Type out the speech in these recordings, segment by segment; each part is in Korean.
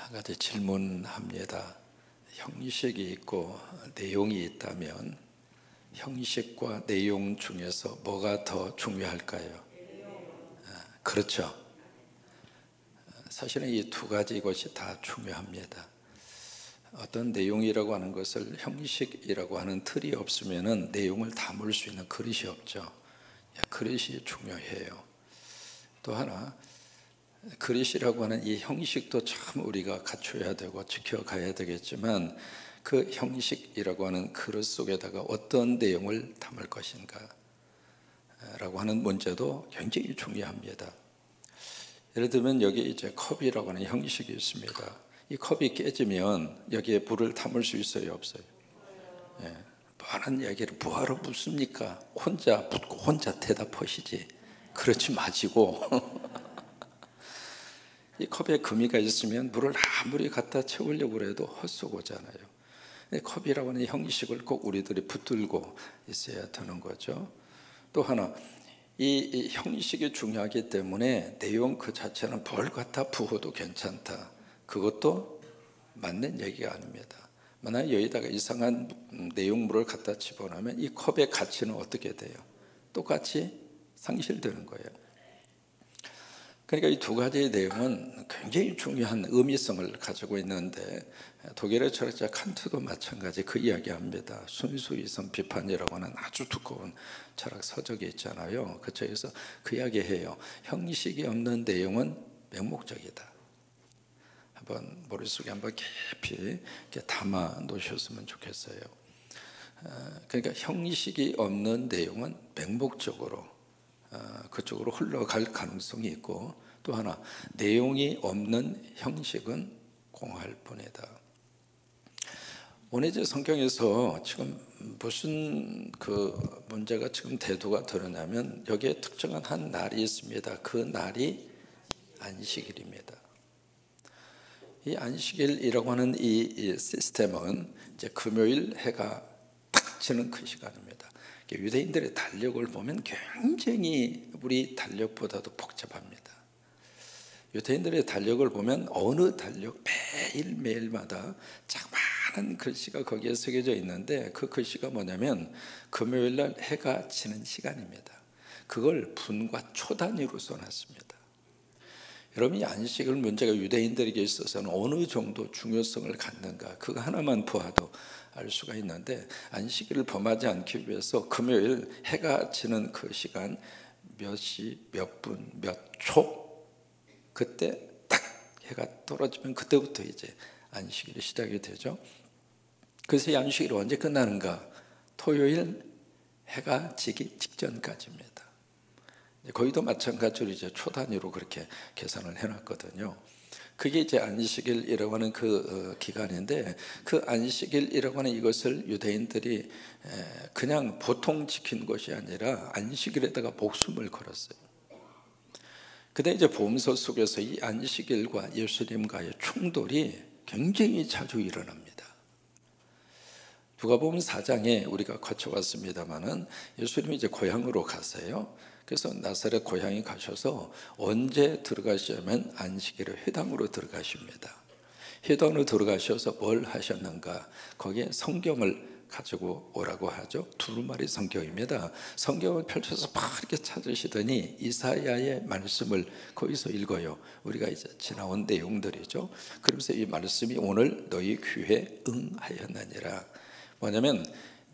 한 가지 질문합니다. 형식이 있고 내용이 있다면 형식과 내용 중에서 뭐가 더 중요할까요? 그렇죠. 사실은 이 두 가지 것이 다 중요합니다. 어떤 내용이라고 하는 것을 형식이라고 하는 틀이 없으면 내용을 담을 수 있는 그릇이 없죠. 그릇이 중요해요. 또 하나, 그릇이라고 하는 이 형식도 참 우리가 갖춰야 되고 지켜가야 되겠지만 그 형식이라고 하는 그릇 속에다가 어떤 내용을 담을 것인가 라고 하는 문제도 굉장히 중요합니다. 예를 들면 여기 이제 컵이라고 하는 형식이 있습니다. 이 컵이 깨지면 여기에 물을 담을 수 있어요, 없어요? 뻔한 이야기를 뭐하러 묻습니까? 혼자 묻고 혼자 대답하시지. 그렇지 마시고 이 컵에 금이가 있으면 물을 아무리 갖다 채우려고 해도 헛수고잖아요. 컵이라고 하는 형식을 꼭 우리들이 붙들고 있어야 되는 거죠. 또 하나, 이 형식이 중요하기 때문에 내용 그 자체는 뭘 갖다 부어도 괜찮다, 그것도 맞는 얘기가 아닙니다. 만약 여기다가 이상한 내용물을 갖다 집어넣으면 이 컵의 가치는 어떻게 돼요? 똑같이 상실되는 거예요. 그러니까 이 두 가지의 내용은 굉장히 중요한 의미성을 가지고 있는데, 독일의 철학자 칸트도 마찬가지 그 이야기합니다. 순수이성 비판이라고 하는 아주 두꺼운 철학 서적이 있잖아요. 그 책에서 그 이야기해요. 형식이 없는 내용은 맹목적이다. 한번 머릿속에 한번 깊이 이렇게 담아 놓으셨으면 좋겠어요. 그러니까 형식이 없는 내용은 맹목적으로 그쪽으로 흘러갈 가능성이 있고, 또 하나, 내용이 없는 형식은 공할 뿐이다. 오늘 이제 성경에서 지금 무슨 그 문제가 지금 대두가 되느냐면, 여기에 특정한 한 날이 있습니다. 그 날이 안식일입니다. 이 안식일이라고 하는 이 시스템은 이제 금요일 해가 딱 지는 그 시간입니다. 유대인들의 달력을 보면 굉장히 우리 달력보다도 복잡합니다. 유대인들의 달력을 보면 어느 달력 매일매일마다 자그마한 글씨가 거기에 새겨져 있는데, 그 글씨가 뭐냐면 금요일날 해가 지는 시간입니다. 그걸 분과 초 단위로 써놨습니다. 여러분, 이 안식일 문제가 유대인들에게 있어서는 어느 정도 중요성을 갖는가, 그거 하나만 보아도 알 수가 있는데, 안식일을 범하지 않기 위해서 금요일 해가 지는 그 시간 몇 시, 몇 분, 몇 초, 그때 딱 해가 떨어지면 그때부터 이제 안식일이 시작이 되죠. 그래서 이 안식일이 언제 끝나는가? 토요일 해가 지기 직전까지입니다. 거기도 마찬가지로 이제 초 단위로 그렇게 계산을 해놨거든요. 그게 이제 안식일이라고 하는 그 기간인데, 그 안식일이라고 하는 이것을 유대인들이 그냥 보통 지킨 것이 아니라 안식일에다가 목숨을 걸었어요. 근데 이제 복음서 속에서 이 안식일과 예수님과의 충돌이 굉장히 자주 일어납니다. 누가복음 4장에 우리가 거쳐왔습니다마는 예수님이 이제 고향으로 가세요. 그래서 나사렛 고향에 가셔서 언제 들어가시냐면 안식일에 회당으로 들어가십니다. 회당으로 들어가셔서 뭘 하셨는가? 거기에 성경을 가지고 오라고 하죠. 두루마리 성경입니다. 성경을 펼쳐서 막 이렇게 찾으시더니 이사야의 말씀을 거기서 읽어요. 우리가 이제 지나온 내용들이죠. 그러면서 이 말씀이 오늘 너희 귀에 응하였느니라. 뭐냐면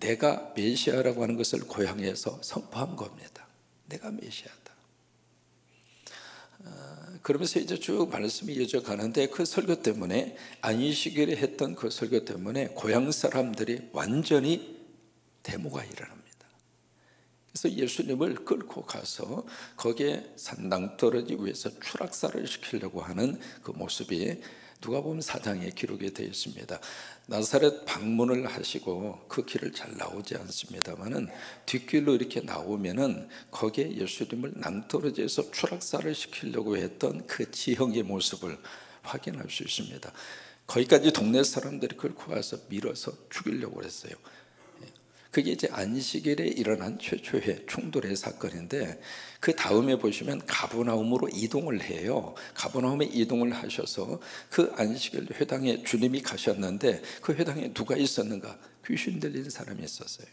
내가 메시아라고 하는 것을 고향에서 선포한 겁니다. 내가 메시아다. 그러면서 이제 쭉 말씀이 이어져 가는데, 그 설교 때문에, 안식일에 했던 그 설교 때문에 고향 사람들이 완전히 데모가 일어납니다. 그래서 예수님을 끌고 가서 거기에 산낭떠러지 위에서 추락사를 시키려고 하는 그 모습이 누가복음 4장에 기록이 되어 있습니다. 나사렛 방문을 하시고 그 길을 잘 나오지 않습니다만은 뒷길로 이렇게 나오면은 거기에 예수님을 낭떠러지에서 추락사를 시키려고 했던 그 지형의 모습을 확인할 수 있습니다. 거기까지 동네 사람들이 끌고 가서 밀어서 죽이려고 했어요. 그게 이제 안식일에 일어난 최초의 충돌의 사건인데, 그 다음에 보시면 가버나움으로 이동을 해요. 가버나움에 이동을 하셔서 그 안식일 회당에 주님이 가셨는데, 그 회당에 누가 있었는가? 귀신 들린 사람이 있었어요.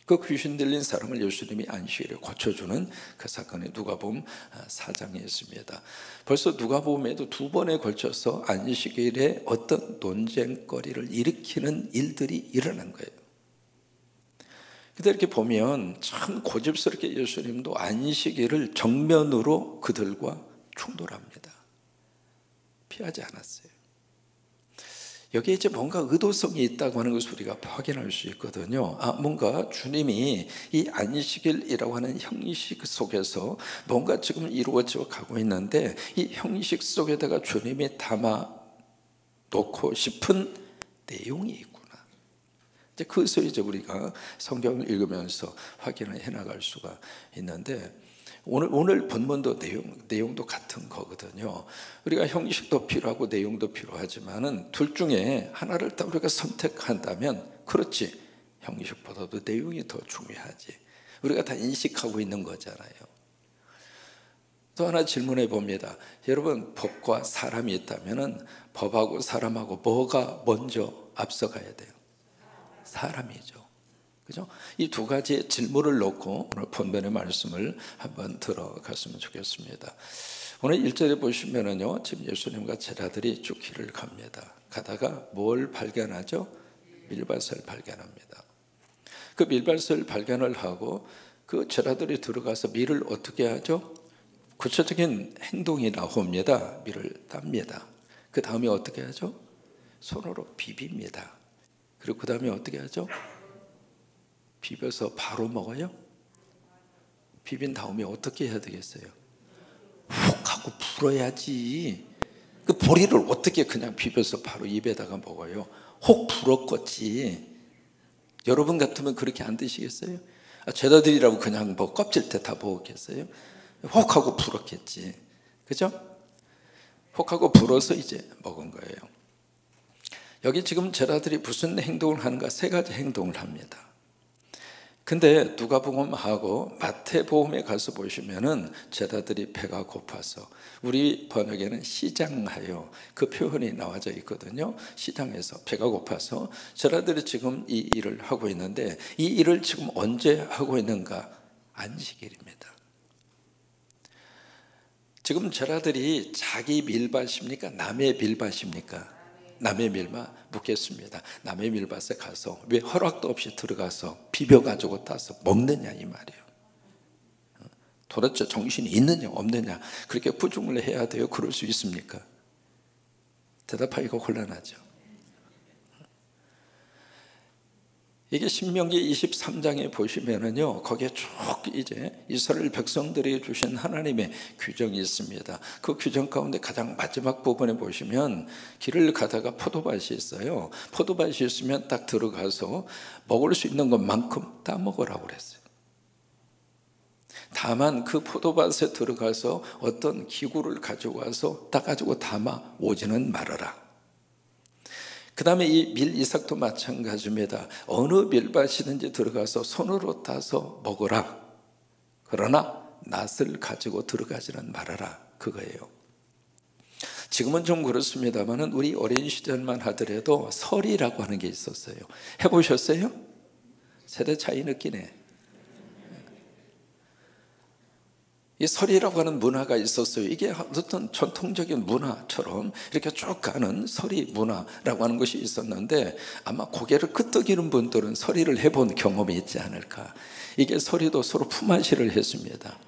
그 귀신 들린 사람을 예수님이 안식일에 고쳐주는 그 사건이 누가복음 4장에 있습니다. 벌써 누가복음에도 두 번에 걸쳐서 안식일에 어떤 논쟁거리를 일으키는 일들이 일어난 거예요. 근데 이렇게 보면 참 고집스럽게 예수님도 안식일을 정면으로 그들과 충돌합니다. 피하지 않았어요. 여기에 이제 뭔가 의도성이 있다고 하는 것을 우리가 확인할 수 있거든요. 뭔가 주님이 이 안식일이라고 하는 형식 속에서 뭔가 지금 이루어져 가고 있는데, 이 형식 속에다가 주님이 담아 놓고 싶은 내용이 있구나. 이제 그것을 이제 우리가 성경을 읽으면서 확인을 해 나갈 수가 있는데, 오늘 본문도 내용도 같은 거거든요. 우리가 형식도 필요하고 내용도 필요하지만은 둘 중에 하나를 딱 우리가 선택한다면, 그렇지, 형식보다도 내용이 더 중요하지. 우리가 다 인식하고 있는 거잖아요. 또 하나 질문해 봅니다. 여러분, 법과 사람이 있다면은 법하고 사람하고 뭐가 먼저 앞서가야 돼요? 사람이죠. 그죠? 이 두 가지의 질문을 놓고 오늘 본문의 말씀을 한번 들어갔으면 좋겠습니다. 오늘 1절에 보시면은요, 지금 예수님과 제자들이 쭉 길을 갑니다. 가다가 뭘 발견하죠? 밀밭을 발견합니다. 그 밀밭을 발견을 하고 그 제자들이 들어가서 밀을 어떻게 하죠? 구체적인 행동이 나옵니다. 밀을 땁니다. 그 다음에 어떻게 하죠? 손으로 비빕니다. 그리고 그 다음에 어떻게 하죠? 비벼서 바로 먹어요? 비빈 다음에 어떻게 해야 되겠어요? 훅 하고 불어야지. 그 보리를 어떻게 그냥 비벼서 바로 입에다가 먹어요? 혹 불었겠지. 여러분 같으면 그렇게 안 드시겠어요? 제자들이라고 그냥 뭐 껍질 때 다 먹었겠어요? 혹 하고 불었겠지. 그죠? 혹 하고 불어서 이제 먹은 거예요. 여기 지금 제자들이 무슨 행동을 하는가? 세 가지 행동을 합니다. 근데 누가복음하고 마태복음에 가서 보시면은 제자들이 배가 고파서, 우리 번역에는 시장하여 그 표현이 나와져 있거든요. 시장에서 배가 고파서 제자들이 지금 이 일을 하고 있는데, 이 일을 지금 언제 하고 있는가? 안식일입니다. 지금 제자들이 자기 밀밭입니까? 남의 밀밭입니까? 남의 밀밭. 묻겠습니다. 남의 밀밭에 가서 왜 허락도 없이 들어가서 비벼가지고 따서 먹느냐, 이 말이에요. 도대체 정신이 있느냐 없느냐, 그렇게 부중을 해야 돼요? 그럴 수 있습니까? 대답하기가 곤란하죠. 이게 신명기 23장에 보시면은요, 거기에 쭉 이제 이스라엘 백성들에게 주신 하나님의 규정이 있습니다. 그 규정 가운데 가장 마지막 부분에 보시면 길을 가다가 포도밭이 있어요. 포도밭이 있으면 딱 들어가서 먹을 수 있는 것만큼 따 먹으라고 그랬어요. 다만 그 포도밭에 들어가서 어떤 기구를 가지고 와서 따가지고 담아 오지는 말아라. 그 다음에 이 밀 이삭도 마찬가지입니다. 어느 밀밭이든지 들어가서 손으로 따서 먹어라. 그러나 낫을 가지고 들어가지는 말아라. 그거예요. 지금은 좀 그렇습니다만 우리 어린 시절만 하더라도 설이라고 하는 게 있었어요. 해보셨어요? 세대 차이 느끼네. 이 설이라고 하는 문화가 있었어요. 이게 어떤 전통적인 문화처럼 이렇게 쭉 가는 설이 문화라고 하는 것이 있었는데, 아마 고개를 끄덕이는 분들은 설이를 해본 경험이 있지 않을까. 이게 설이도 서로 품앗이를 했습니다.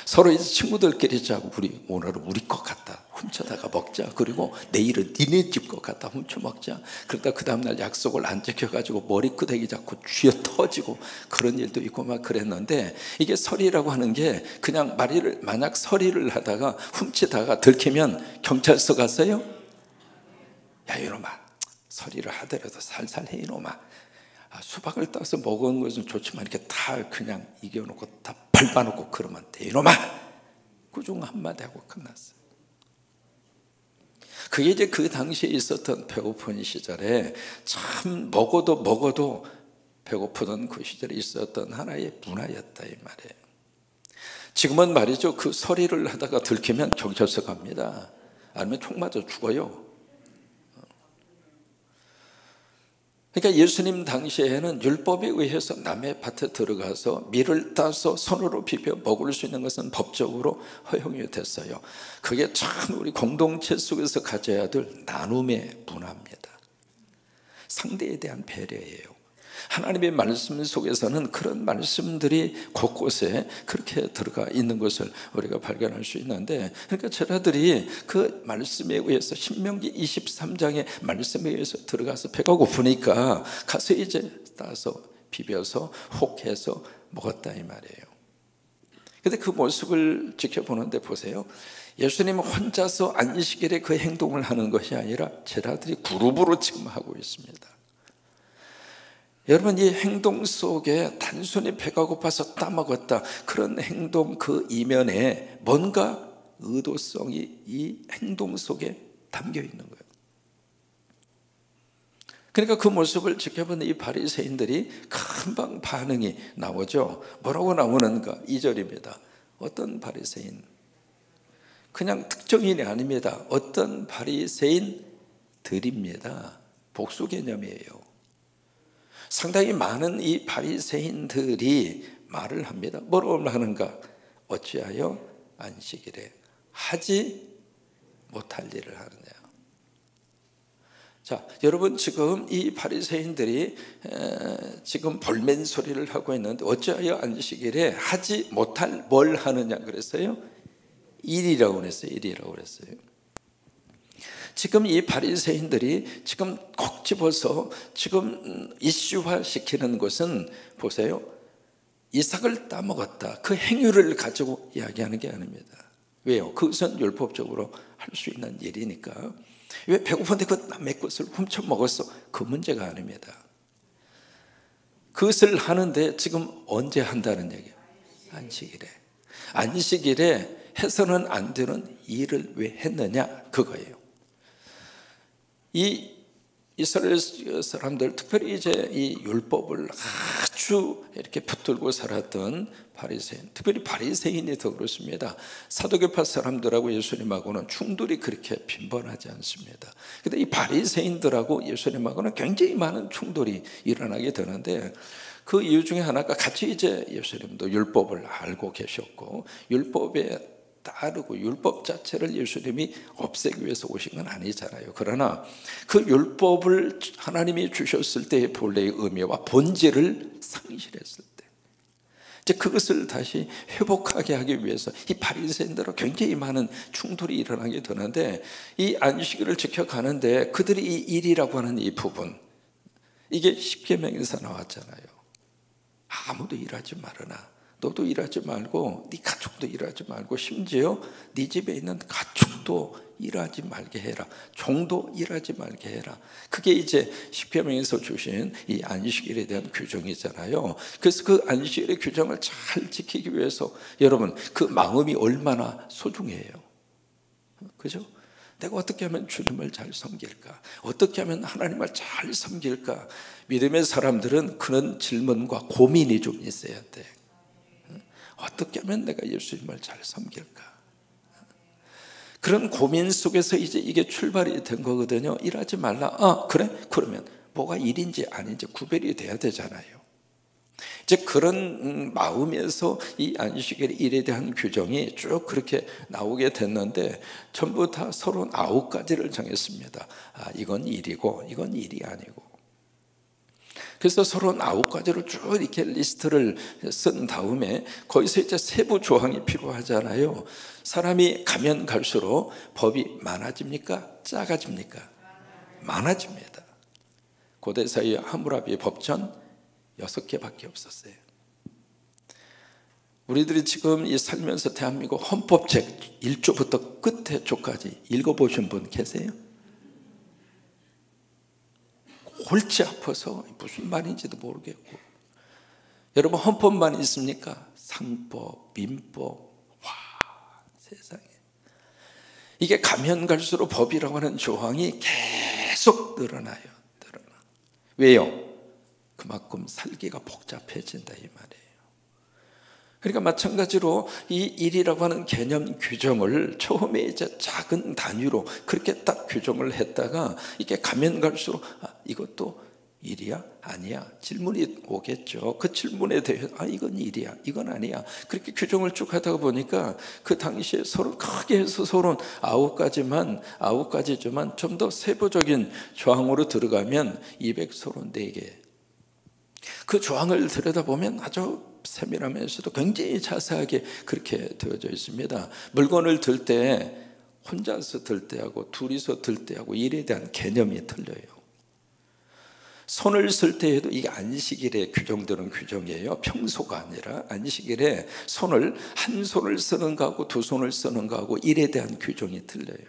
서로 이제 친구들끼리 자고, 오늘은 우리 것 같다 훔쳐다가 먹자. 그리고 내일은 니네 집 것 같다 훔쳐 먹자. 그러다 그 다음날 약속을 안 지켜가지고 머리끄댕이 잡고 쥐어 터지고 그런 일도 있고 막 그랬는데, 이게 설이라고 하는 게 그냥 만약 설이를 하다가 훔치다가 들키면 경찰서 갔어요? 야 이놈아, 설이를 하더라도 살살 해 이놈아. 수박을 따서 먹은 것은 좋지만 이렇게 다 그냥 이겨놓고 다 밟아놓고 그러면 돼 이놈아. 그 중 한마디 하고 끝났어요. 그게 이제 그 당시에 있었던 배고픈 시절에 참 먹어도 배고프던 그 시절에 있었던 하나의 문화였다 이 말이에요. 지금은 말이죠, 그 서리를 하다가 들키면 경찰서 갑니다. 아니면 총 맞아 죽어요. 그러니까 예수님 당시에는 율법에 의해서 남의 밭에 들어가서 밀을 따서 손으로 비벼 먹을 수 있는 것은 법적으로 허용이 됐어요. 그게 참 우리 공동체 속에서 가져야 될 나눔의 문화입니다. 상대에 대한 배려예요. 하나님의 말씀 속에서는 그런 말씀들이 곳곳에 그렇게 들어가 있는 것을 우리가 발견할 수 있는데, 그러니까 제자들이 그 말씀에 의해서 신명기 23장의 말씀에 의해서 들어가서 배가 고프니까 가서 이제 따서 비벼서 혹해서 먹었다 이 말이에요. 근데 그 모습을 지켜보는데 보세요. 예수님 혼자서 안식일에 그 행동을 하는 것이 아니라 제자들이 그룹으로 지금 하고 있습니다. 여러분, 이 행동 속에 단순히 배가 고파서 따먹었다, 그런 행동 그 이면에 뭔가 의도성이 이 행동 속에 담겨 있는 거예요. 그러니까 그 모습을 지켜보는 이 바리새인들이 금방 반응이 나오죠. 뭐라고 나오는가? 2절입니다. 어떤 바리새인, 그냥 특정인이 아닙니다. 어떤 바리새인들입니다. 복수 개념이에요. 상당히 많은 이 바리새인들이 말을 합니다. 뭐라고 하는가? 어찌하여 안식일에 하지 못할 일을 하느냐. 자, 여러분, 지금 이 바리새인들이 지금 볼멘 소리를 하고 있는데 어찌하여 안식일에 하지 못할 뭘 하느냐 그랬어요? 일이라고 그랬어요. 일이라고 그랬어요. 지금 이 바리새인들이 지금 콕 집어서 지금 이슈화 시키는 것은 보세요. 이삭을 따먹었다, 그 행위를 가지고 이야기하는 게 아닙니다. 왜요? 그것은 율법적으로 할 수 있는 일이니까. 왜 배고픈데 그 남의 것을 훔쳐 먹었어? 그 문제가 아닙니다. 그것을 하는데 지금 언제 한다는 얘기예요? 안식일에. 안식일에 해서는 안 되는 일을 왜 했느냐, 그거예요. 이 이스라엘 사람들, 특별히 이제 이 율법을 아주 이렇게 붙들고 살았던 바리새인, 특별히 바리새인이 더 그렇습니다. 사두개파 사람들하고 예수님하고는 충돌이 그렇게 빈번하지 않습니다. 근데 이 바리새인들하고 예수님하고는 굉장히 많은 충돌이 일어나게 되는데, 그 이유 중에 하나가 같이 이제 예수님도 율법을 알고 계셨고 율법에 따르고 율법 자체를 예수님이 없애기 위해서 오신 건 아니잖아요. 그러나 그 율법을 하나님이 주셨을 때의 본래의 의미와 본질을 상실했을 때, 이제 그것을 다시 회복하게 하기 위해서 이 바리새인들과 굉장히 많은 충돌이 일어나게 되는데, 이 안식일을 지켜가는데 그들이 이 일이라고 하는 이 부분, 이게 십계명에서 나왔잖아요. 아무도 일하지 말아라. 너도 일하지 말고 네 가족도 일하지 말고 심지어 네 집에 있는 가축도 일하지 말게 해라. 종도 일하지 말게 해라. 그게 이제 십계명에서 주신 이 안식일에 대한 규정이잖아요. 그래서 그 안식일의 규정을 잘 지키기 위해서 여러분, 그 마음이 얼마나 소중해요. 그죠? 내가 어떻게 하면 주님을 잘 섬길까? 어떻게 하면 하나님을 잘 섬길까? 믿음의 사람들은 그런 질문과 고민이 좀 있어야 돼. 어떻게 하면 내가 예수님을 잘 섬길까? 그런 고민 속에서 이제 이게 출발이 된 거거든요. 일하지 말라. 그래? 그러면 뭐가 일인지 아닌지 구별이 돼야 되잖아요. 이제 그런 마음에서 이 안식일의 일에 대한 규정이 쭉 그렇게 나오게 됐는데, 전부 다 39가지를 정했습니다. 이건 일이고 이건 일이 아니고. 그래서 39가지를 쭉 이렇게 리스트를 쓴 다음에 거기서 이제 세부 조항이 필요하잖아요. 사람이 가면 갈수록 법이 많아집니까? 작아집니까? 많아집니다. 고대 사이 하무라비 법전 6개밖에 없었어요. 우리들이 지금 이 살면서 대한민국 헌법책 1조부터 끝에 조까지 읽어보신 분 계세요? 골치 아파서 무슨 말인지도 모르겠고. 여러분, 헌법만 있습니까? 상법, 민법, 세상에. 이게 가면 갈수록 법이라고 하는 조항이 계속 늘어나요. 왜요? 그만큼 살기가 복잡해진다 이 말이에요. 그러니까 마찬가지로 이 일이라고 하는 개념 규정을 처음에 이제 작은 단위로 그렇게 딱 규정을 했다가 이게 가면 갈수록 이것도 일이야? 아니야? 질문이 오겠죠. 그 질문에 대해서 이건 일이야, 이건 아니야. 그렇게 규정을 쭉 하다가 보니까 그 당시에 서로 크게 해서 서로 9가지지만 좀 더 세부적인 조항으로 들어가면 234개. 그 조항을 들여다보면 아주 세밀하면서도 굉장히 자세하게 그렇게 되어져 있습니다. 물건을 들 때 혼자서 들 때하고 둘이서 들 때하고 일에 대한 개념이 틀려요. 손을 쓸 때에도 이게 안식일에 규정되는 규정이에요. 평소가 아니라 안식일에 손을 한 손을 쓰는 거하고 두 손을 쓰는 거하고 일에 대한 규정이 틀려요.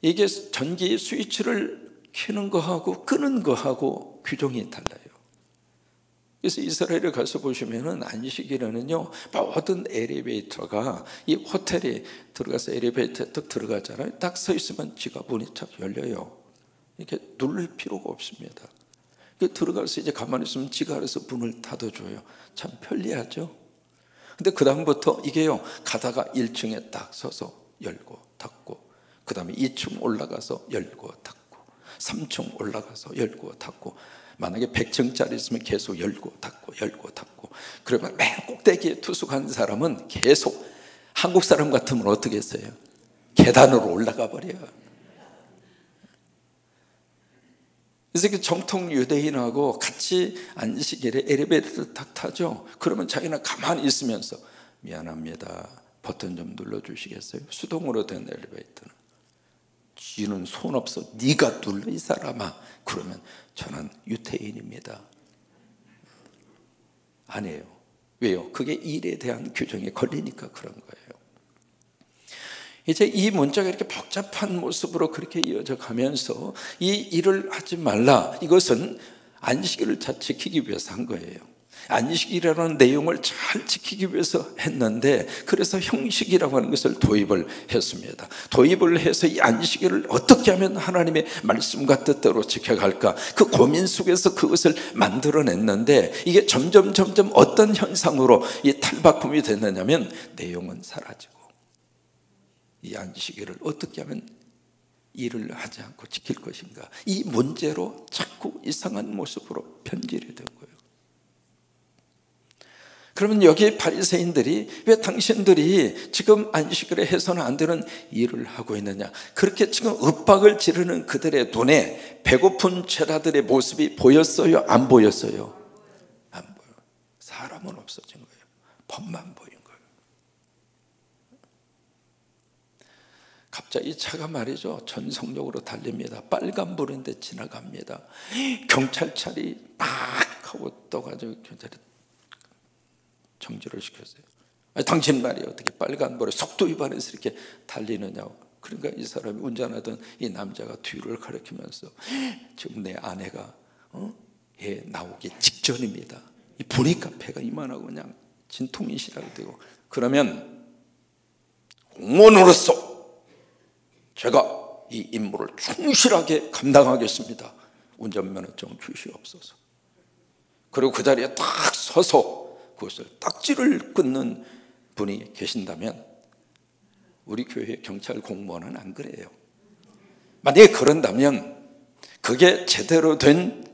이게 전기 스위치를 켜는 거하고 끄는 거하고 규정이 달라요. 그래서 이스라엘에 가서 보시면은 안식일에는요, 모든 엘리베이터가 이 호텔에 들어가서 엘리베이터에 딱 들어가잖아요. 딱 서 있으면 지가 문이 쫙 열려요. 이렇게 누를 필요가 없습니다. 들어가서 이제 가만히 있으면 지가 알아서 문을 닫아줘요. 참 편리하죠. 근데 그 다음부터 이게요, 가다가 1층에 딱 서서 열고 닫고, 그 다음에 2층 올라가서 열고 닫고, 3층 올라가서 열고 닫고, 만약에 100층짜리 있으면 계속 열고 닫고 열고 닫고. 그러면 맨 꼭대기에 투숙한 사람은 계속, 한국 사람 같으면 어떻게 했어요? 계단으로 올라가 버려요. 그래서 그 정통 유대인하고 같이 안식일에 엘리베이터를 탁 타죠. 그러면 자기는 가만히 있으면서 미안합니다, 버튼 좀 눌러주시겠어요? 수동으로 된 엘리베이터는 쥐는 손 없어, 네가 눌러 이 사람아. 그러면 저는 유태인입니다. 아니에요. 왜요? 그게 일에 대한 규정에 걸리니까 그런 거예요. 이제 이 문제가 이렇게 복잡한 모습으로 그렇게 이어져 가면서 이 일을 하지 말라, 이것은 안식일을 잘 지키기 위해서 한 거예요. 안식일이라는 내용을 잘 지키기 위해서 했는데, 그래서 형식이라고 하는 것을 도입을 했습니다. 도입을 해서 이 안식일을 어떻게 하면 하나님의 말씀과 뜻대로 지켜갈까, 그 고민 속에서 그것을 만들어냈는데, 이게 점점 어떤 현상으로 이 탈바꿈이 됐느냐면, 내용은 사라지고 이 안식일을 어떻게 하면 일을 하지 않고 지킬 것인가, 이 문제로 자꾸 이상한 모습으로 변질이 되고요. 그러면 여기 바리새인들이 왜 당신들이 지금 안식일에 해서는 안 되는 일을 하고 있느냐, 그렇게 지금 윽박을 지르는 그들의 눈에 배고픈 죄라들의 모습이 보였어요? 안 보였어요? 안 보여. 사람은 없어진 거예요. 법만 보인 거예요. 갑자기 차가 말이죠, 전속력으로 달립니다. 빨간불인데 지나갑니다. 경찰차리 팍 하고 떠가지고 경찰이 정지를 시켰어요. 당신 말이 어떻게 빨간불에 속도 위반해서 이렇게 달리느냐고. 그러니까 이 사람이 운전하던 이 남자가 뒤를 가리키면서 지금 내 아내가 애 나오기 직전입니다. 보니까 배가 이만하고 그냥 진통이 시작되고, 그러면 공무원으로서 제가 이 임무를 충실하게 감당하겠습니다. 운전면허증 주시옵소서. 그리고 그 자리에 딱 서서 그것을 딱지를 끊는 분이 계신다면, 우리 교회 경찰 공무원은 안 그래요. 만약에 그런다면 그게 제대로 된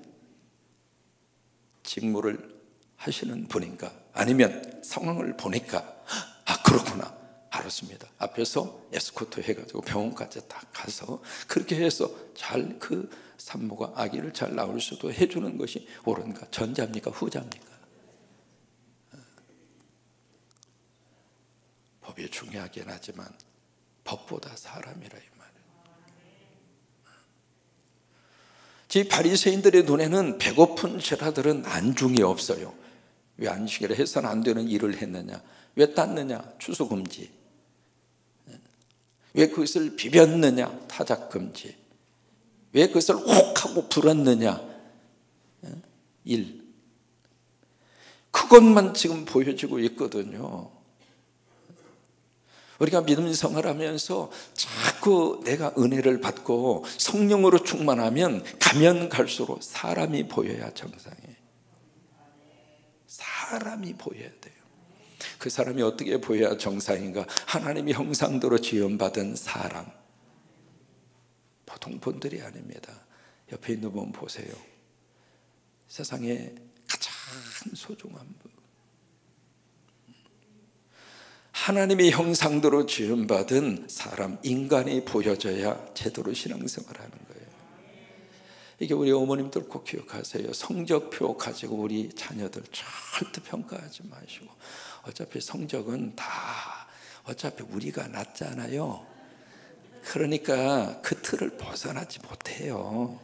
직무를 하시는 분인가, 아니면 상황을 보니까 그렇구나, 알았습니다, 앞에서 에스코트 해가지고 병원까지 딱 가서 그렇게 해서 잘 그 산모가 아기를 잘 낳을 수도 해주는 것이 옳은가, 전자입니까 후자입니까? 법이 중요하긴 하지만 법보다 사람이라 이 말이에요. 제 바리새인들의 눈에는 배고픈 죄라들은 안중이 없어요. 왜 안식일에 해서는 안 되는 일을 했느냐, 왜 땄느냐, 추수금지, 왜 그것을 비볐느냐, 타작금지, 왜 그것을 혹하고 불었느냐, 일, 그것만 지금 보여지고 있거든요. 우리가 믿음 생활하면서 자꾸 내가 은혜를 받고 성령으로 충만하면 가면 갈수록 사람이 보여야 정상이에요. 사람이 보여야 돼요. 그 사람이 어떻게 보여야 정상인가? 하나님의 형상대로 지음받은 사람. 보통 분들이 아닙니다. 옆에 있는 분 보세요. 세상에 가장 소중한 분. 하나님의 형상대로 지음받은 사람, 인간이 보여져야 제대로 신앙생활하는 거예요. 이게 우리 어머님들 꼭 기억하세요. 성적표 가지고 우리 자녀들 절대 평가하지 마시고, 어차피 성적은 다 어차피 우리가 낫잖아요. 그러니까 그 틀을 벗어나지 못해요.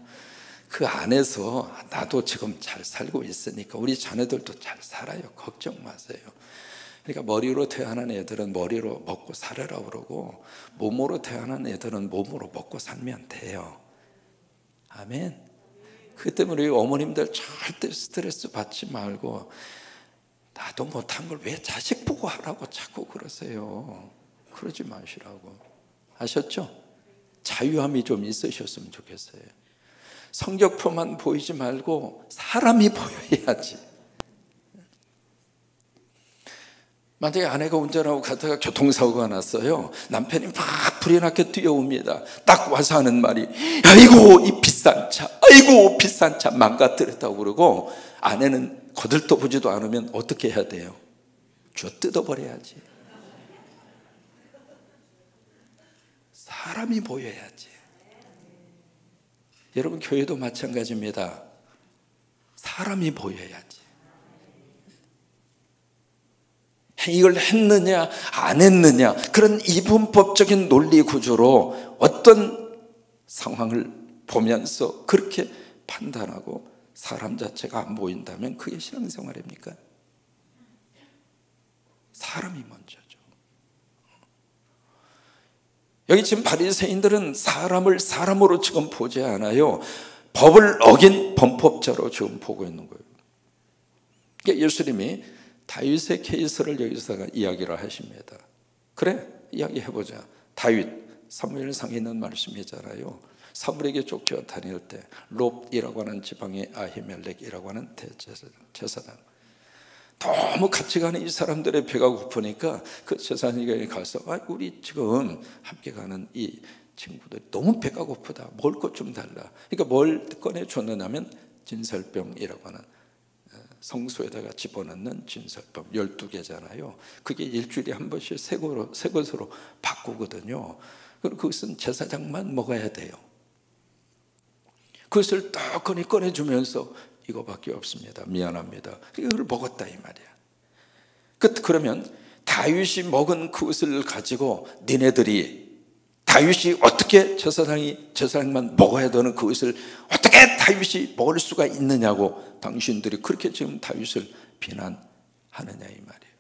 그 안에서 나도 지금 잘 살고 있으니까 우리 자녀들도 잘 살아요. 걱정 마세요. 그러니까 머리로 태어난 애들은 머리로 먹고 살으라 그러고, 몸으로 태어난 애들은 몸으로 먹고 살면 돼요. 아멘. 그 때문에 우리 어머님들 절대 스트레스 받지 말고, 나도 못한 걸 왜 자식 보고 하라고 자꾸 그러세요. 그러지 마시라고. 아셨죠? 자유함이 좀 있으셨으면 좋겠어요. 성적표만 보이지 말고 사람이 보여야지. 만약에 아내가 운전하고 가다가 교통사고가 났어요. 남편이 막 불이 나게 뛰어옵니다. 딱 와서 하는 말이, 아이고 이 비싼 차, 아이고 비싼 차 망가뜨렸다고 그러고, 아내는 거들떠보지도 않으면 어떻게 해야 돼요? 쥐어 뜯어버려야지. 사람이 보여야지. 여러분 교회도 마찬가지입니다. 사람이 보여야지. 이걸 했느냐 안 했느냐, 그런 이분법적인 논리 구조로 어떤 상황을 보면서 그렇게 판단하고 사람 자체가 안 보인다면 그게 신앙생활입니까? 사람이 먼저죠. 여기 지금 바리새인들은 사람을 사람으로 지금 보지 않아요. 법을 어긴 범법자로 지금 보고 있는 거예요. 그러니까 예수님이 다윗의 케이스를 여기서 이야기를 하십니다. 그래, 이야기해보자. 다윗, 사무엘상에 있는 말씀이잖아요. 사울에게 쫓겨 다닐 때 롭이라고 하는 지방의 아히멜렉이라고 하는 제사장, 너무 같이 가는 이 사람들의 배가 고프니까 그 제사장에게 가서, 우리 지금 함께 가는 이 친구들이 너무 배가 고프다, 먹을 것 좀 달라. 그러니까 뭘 꺼내줬느냐면 진설병이라고 하는, 성소에다가 집어넣는 진설병 12개잖아요. 그게 일주일에 한 번씩 새 것으로 바꾸거든요. 그것은 제사장만 먹어야 돼요. 그것을 딱 꺼내주면서 이거밖에 없습니다, 미안합니다. 이걸 먹었다 이 말이야. 그러면 다윗이 먹은 그것을 가지고 니네들이 다윗이 어떻게 제사장만 먹어야 되는 그것을 어떻게 다윗이 먹을 수가 있느냐고 당신들이 그렇게 지금 다윗을 비난하느냐 이 말이에요.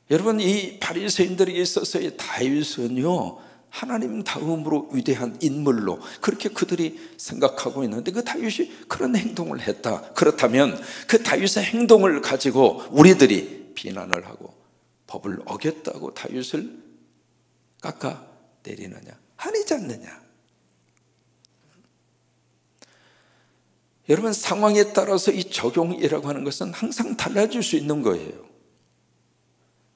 여러분, 이 바리새인들에게 있어서의 다윗은요, 하나님 다음으로 위대한 인물로 그렇게 그들이 생각하고 있는데, 그 다윗이 그런 행동을 했다. 그렇다면 그 다윗의 행동을 가지고 우리들이 비난을 하고 법을 어겼다고 다윗을 깎아 내리느냐? 아니지 않느냐? 여러분, 상황에 따라서 이 적용이라고 하는 것은 항상 달라질 수 있는 거예요.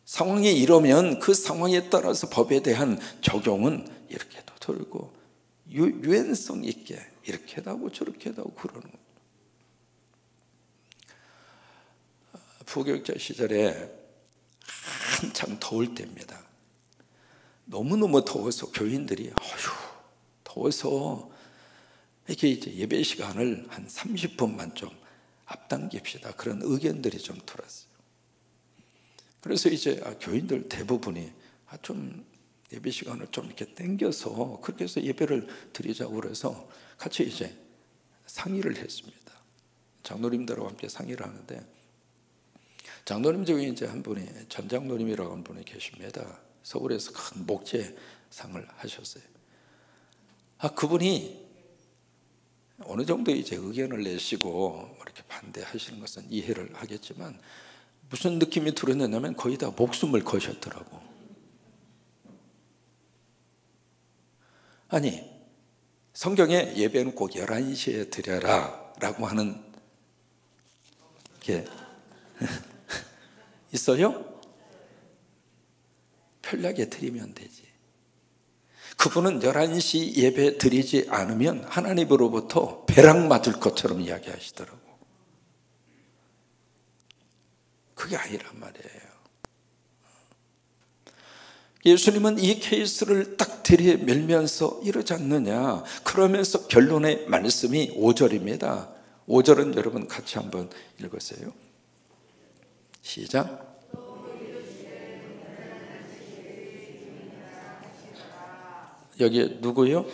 상황이 이러면 그 상황에 따라서 법에 대한 적용은 이렇게도 들고 유연성 있게 이렇게도 하고 저렇게도 하고 그러는 거예요. 부교육자 시절에 한참 더울 때입니다. 너무너무 더워서 교인들이 더워서 이렇게 이제 예배 시간을 한 30분만 좀 앞당깁시다, 그런 의견들이 좀 들었어요. 그래서 이제 교인들 대부분이 좀 예배 시간을 좀 이렇게 당겨서 그렇게 해서 예배를 드리자고 그래서 같이 이제 상의를 했습니다. 장로님들하고 함께 상의를 하는데, 장로님 중에 이제 한 분이 전장로님이라고 하는 분이 계십니다. 서울에서 큰 목재상을 하셨어요. 그분이 어느 정도 이제 의견을 내시고 이렇게 반대하시는 것은 이해를 하겠지만, 무슨 느낌이 들었냐면 거의 다 목숨을 거셨더라고. 아니, 성경에 예배는 꼭 11시에 드려라 라고 하는 게 있어요? 편하게 드리면 되지. 그분은 11시 예배 드리지 않으면 하나님으로부터 벼락 맞을 것처럼 이야기하시더라고. 그게 아니란 말이에요. 예수님은 이 케이스를 딱 들이밀면서 이러지 않느냐. 그러면서 결론의 말씀이 5절입니다. 5절은 여러분 같이 한번 읽으세요. 시작. 여기 누구요?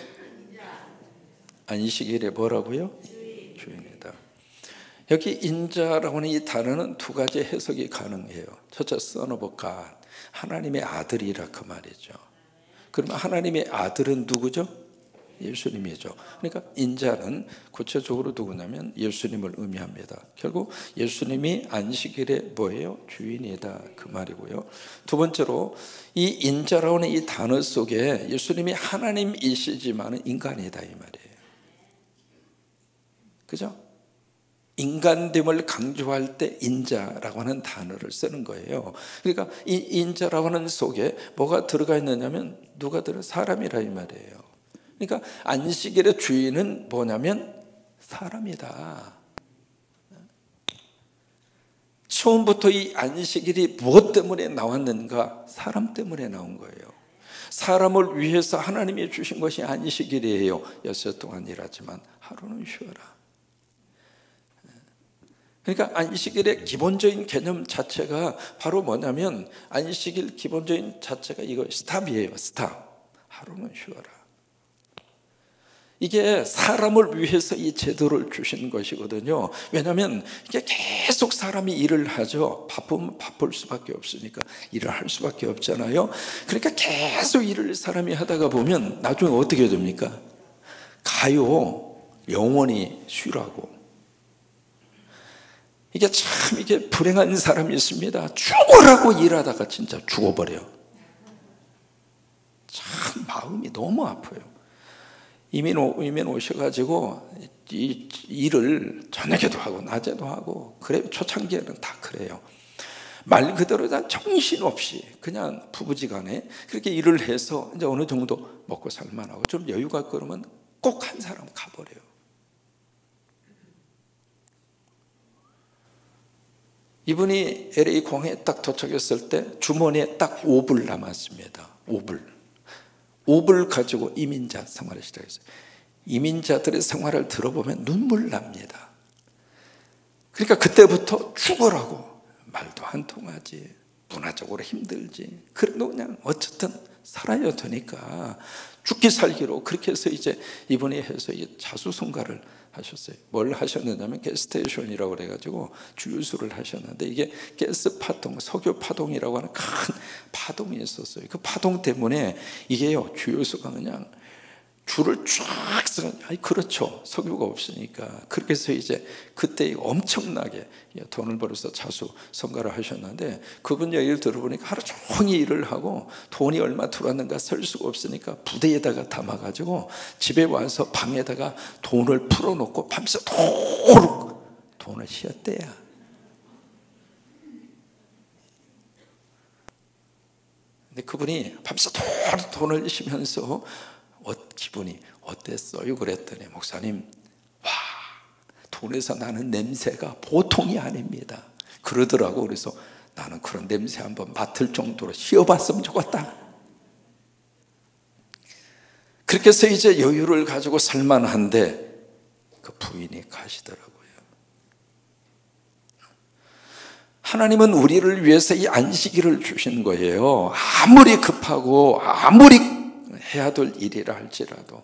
안식일에 뭐라고요? 주인이다. 여기 인자라고 하는 이 단어는 두 가지 해석이 가능해요. 첫째, Son of God, 하나님의 아들이라 그 말이죠. 그러면 하나님의 아들은 누구죠? 예수님이죠. 그러니까 인자는 구체적으로 누구냐면 예수님을 의미합니다. 결국 예수님이 안식일의 뭐예요? 주인이다 그 말이고요. 두 번째로 이 인자라고 하는 이 단어 속에 예수님이 하나님이시지만 인간이다 이 말이에요. 그죠? 인간됨을 강조할 때 인자라고 하는 단어를 쓰는 거예요. 그러니까 이 인자라고 하는 속에 뭐가 들어가 있느냐면 누가 들어? 사람이라 이 말이에요. 그러니까 안식일의 주인은 뭐냐면 사람이다. 처음부터 이 안식일이 무엇 때문에 나왔는가? 사람 때문에 나온 거예요. 사람을 위해서 하나님이 주신 것이 안식일이에요. 6일 동안 일하지만 하루는 쉬어라. 그러니까 안식일의 기본적인 개념 자체가 바로 뭐냐면 안식일 기본적인 자체가 이거 스탑이에요. 스탑. 하루는 쉬어라. 이게 사람을 위해서 이 제도를 주신 것이거든요. 왜냐하면 이게 계속 사람이 일을 하죠. 바쁘면 바쁠 수밖에 없으니까 일을 할 수밖에 없잖아요. 그러니까 계속 일을 사람이 하다가 보면 나중에 어떻게 됩니까? 가요. 영원히 쉬라고. 이게 참 이게 불행한 사람이 있습니다. 죽으라고 일하다가 진짜 죽어버려. 참 마음이 너무 아파요. 이민 오셔가지고 이 일을 저녁에도 하고 낮에도 하고 그래. 초창기에는 다 그래요. 말 그대로 다 정신없이 그냥 부부지간에 그렇게 일을 해서 이제 어느 정도 먹고 살만하고 좀 여유가 그러면 꼭 한 사람 가버려요. 이분이 LA 공항에 딱 도착했을 때 주머니에 딱 5불 남았습니다. 5불 가지고 이민자 생활을 시작했어요. 이민자들의 생활을 들어보면 눈물 납니다. 그러니까 그때부터 죽으라고. 말도 안 통하지, 문화적으로 힘들지, 그래도 그냥 어쨌든 살아야 되니까 죽기 살기로 그렇게 해서 이제 이분이 해서 자수성가를 하셨어요. 뭘 하셨느냐면 가스스테이션이라고 그래가지고 주유소를 하셨는데 이게 가스 파동, 석유 파동이라고 하는 큰 파동이 있었어요. 그 파동 때문에 이게요 주유소가 그냥 줄을 쫙 쓰는, 아니 그렇죠. 석유가 없으니까. 그렇게 해서 이제 그때 엄청나게 돈을 벌어서 자수성가를 하셨는데 그분 얘기를 들어보니까 하루 종일 일을 하고 돈이 얼마 들어왔는가 셀 수가 없으니까 부대에다가 담아가지고 집에 와서 방에다가 돈을 풀어놓고 밤새도록 돈을 쉬었대야. 근데 그분이 밤새도록 돈을 쉬면서 기분이 어땠어요? 그랬더니 목사님, 와, 돈에서 나는 냄새가 보통이 아닙니다. 그러더라고. 그래서 나는 그런 냄새 한번 맡을 정도로 쉬어봤으면 좋겠다. 그렇게 해서 이제 여유를 가지고 살만한데 그 부인이 가시더라고요. 하나님은 우리를 위해서 이 안식일을 주신 거예요. 아무리 급하고 아무리 해야 될 일이라 할지라도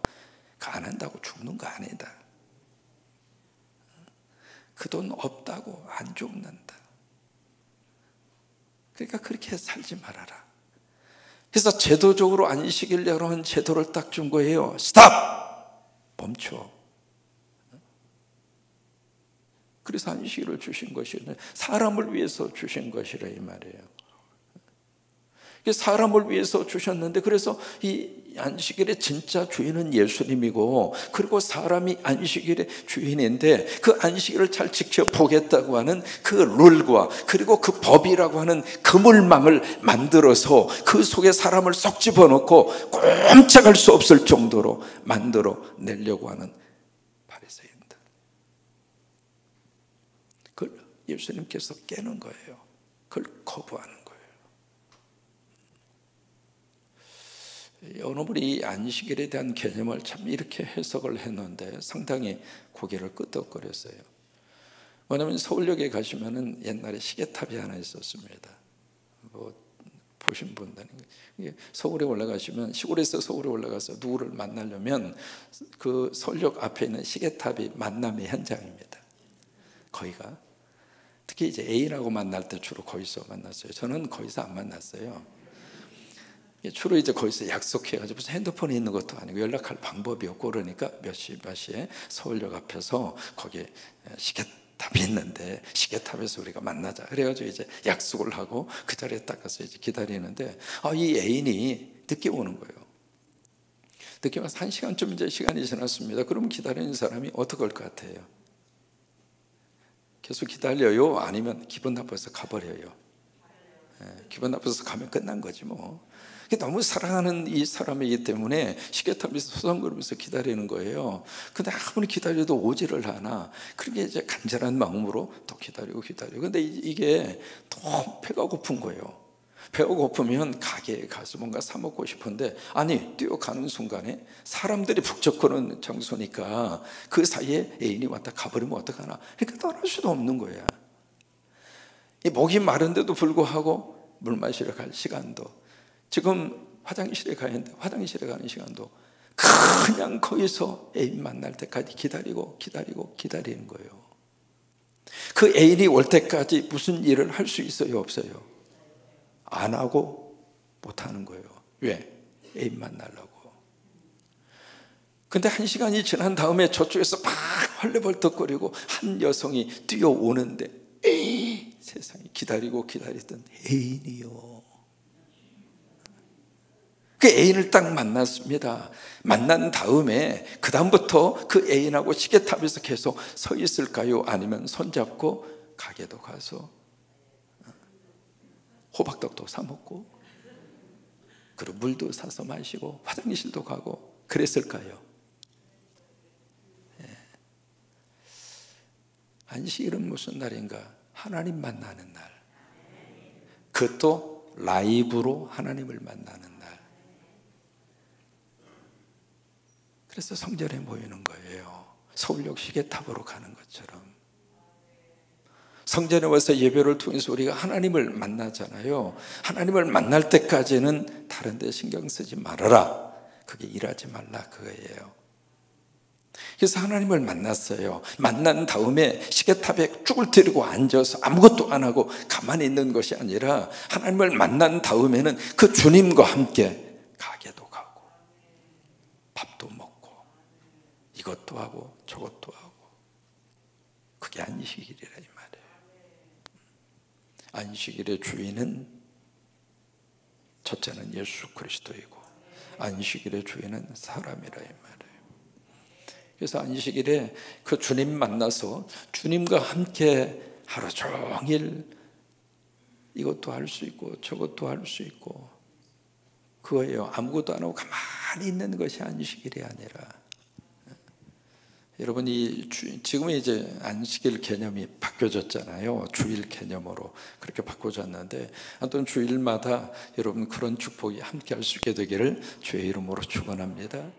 안 한다고 죽는 거 아니다. 그 돈 없다고 안 죽는다. 그러니까 그렇게 살지 말아라. 그래서 제도적으로 안식일 여러분 제도를 딱 준 거예요. 스탑! 멈춰. 그래서 안식일을 주신 것이요 사람을 위해서 주신 것이라 이 말이에요. 사람을 위해서 주셨는데, 그래서 이 안식일의 진짜 주인은 예수님이고, 그리고 사람이 안식일의 주인인데 그 안식일을 잘 지켜보겠다고 하는 그 룰과 그리고 그 법이라고 하는 그물망을 만들어서 그 속에 사람을 쏙 집어넣고 꼼짝할 수 없을 정도로 만들어 내려고 하는 바리새인들, 그걸 예수님께서 깨는 거예요. 그걸 거부하는 거예요. 어느 분이 안식일에 대한 개념을 참 이렇게 해석을 했는데 상당히 고개를 끄덕거렸어요. 왜냐하면 서울역에 가시면은 옛날에 시계탑이 하나 있었습니다. 뭐 보신 분들은 서울에 올라가시면, 시골에서 서울에 올라가서 누구를 만나려면 그 서울역 앞에 있는 시계탑이 만남의 현장입니다. 거기가 특히 이제 애인하고 만날 때 주로 거기서 만났어요. 저는 거기서 안 만났어요. 주로 이제 거기서 약속해가지고 무슨 핸드폰이 있는 것도 아니고 연락할 방법이 없고, 그러니까 몇 시에 서울역 앞에서 거기 시계탑이 있는데 시계탑에서 우리가 만나자. 그래가지고 이제 약속을 하고 그 자리에 딱 가서 이제 기다리는데, 이 애인이 늦게 오는 거예요. 늦게 와서 1시간쯤 이제 시간이 지났습니다. 그러면 기다리는 사람이 어떻게 할 것 같아요? 계속 기다려요? 아니면 기분 나빠서 가버려요? 기분 나빠서 가면 끝난 거지 뭐. 너무 사랑하는 이 사람이기 때문에 시계탑에서 소상거리면서 기다리는 거예요. 근데 아무리 기다려도 오지를 않아. 그렇게 이제 간절한 마음으로 또 기다리고. 근데 이게 너무 배가 고픈 거예요. 배가 고프면 가게에 가서 뭔가 사 먹고 싶은데, 아니, 뛰어가는 순간에 사람들이 북적거리는 장소니까 그 사이에 애인이 왔다 가버리면 어떡하나. 그러니까 떠날 수도 없는 거야. 이 목이 마른데도 불구하고 물 마시러 갈 시간도, 지금 화장실에 가야 하는데 화장실에 가는 시간도 그냥 거기서 애인 만날 때까지 기다리는 거예요. 그 애인이 올 때까지 무슨 일을 할 수 있어요, 없어요? 안 하고 못 하는 거예요. 왜? 애인 만나려고. 근데 1시간이 지난 다음에 저쪽에서 막 헐레벌떡거리고 한 여성이 뛰어오는데, 세상에, 기다리던 애인이요. 그 애인을 딱 만났습니다. 만난 다음에 그 다음부터 그 애인하고 시계탑에서 계속 서 있을까요? 아니면 손잡고 가게도 가서 호박떡도 사 먹고, 그리고 물도 사서 마시고 화장실도 가고 그랬을까요? 안식일은 무슨 날인가? 하나님 만나는 날. 그것도 라이브로 하나님을 만나는 날. 그래서 성전에 모이는 거예요. 서울역 시계탑으로 가는 것처럼. 성전에 와서 예배를 통해서 우리가 하나님을 만나잖아요. 하나님을 만날 때까지는 다른 데 신경 쓰지 말아라. 그게 일하지 말라 그거예요. 그래서 하나님을 만났어요. 만난 다음에 시계탑에 쭈글 들고 앉아서 아무것도 안 하고 가만히 있는 것이 아니라, 하나님을 만난 다음에는 그 주님과 함께 가게도 가고 밥도 먹고 이것도 하고 저것도 하고. 그게 안식일이라 이 말이에요. 안식일의 주인은 첫째는 예수 그리스도이고 안식일의 주인은 사람이라 이 말이에요. 그래서 안식일에 그 주님 만나서 주님과 함께 하루 종일 이것도 할 수 있고 저것도 할 수 있고 그거예요. 아무것도 안 하고 가만히 있는 것이 안식일이 아니라. 여러분, 지금은 이제 안식일 개념이 바뀌어졌잖아요. 주일 개념으로 그렇게 바꿔졌는데, 하여튼 주일마다 여러분 그런 축복이 함께 할 수 있게 되기를 주의 이름으로 축원합니다.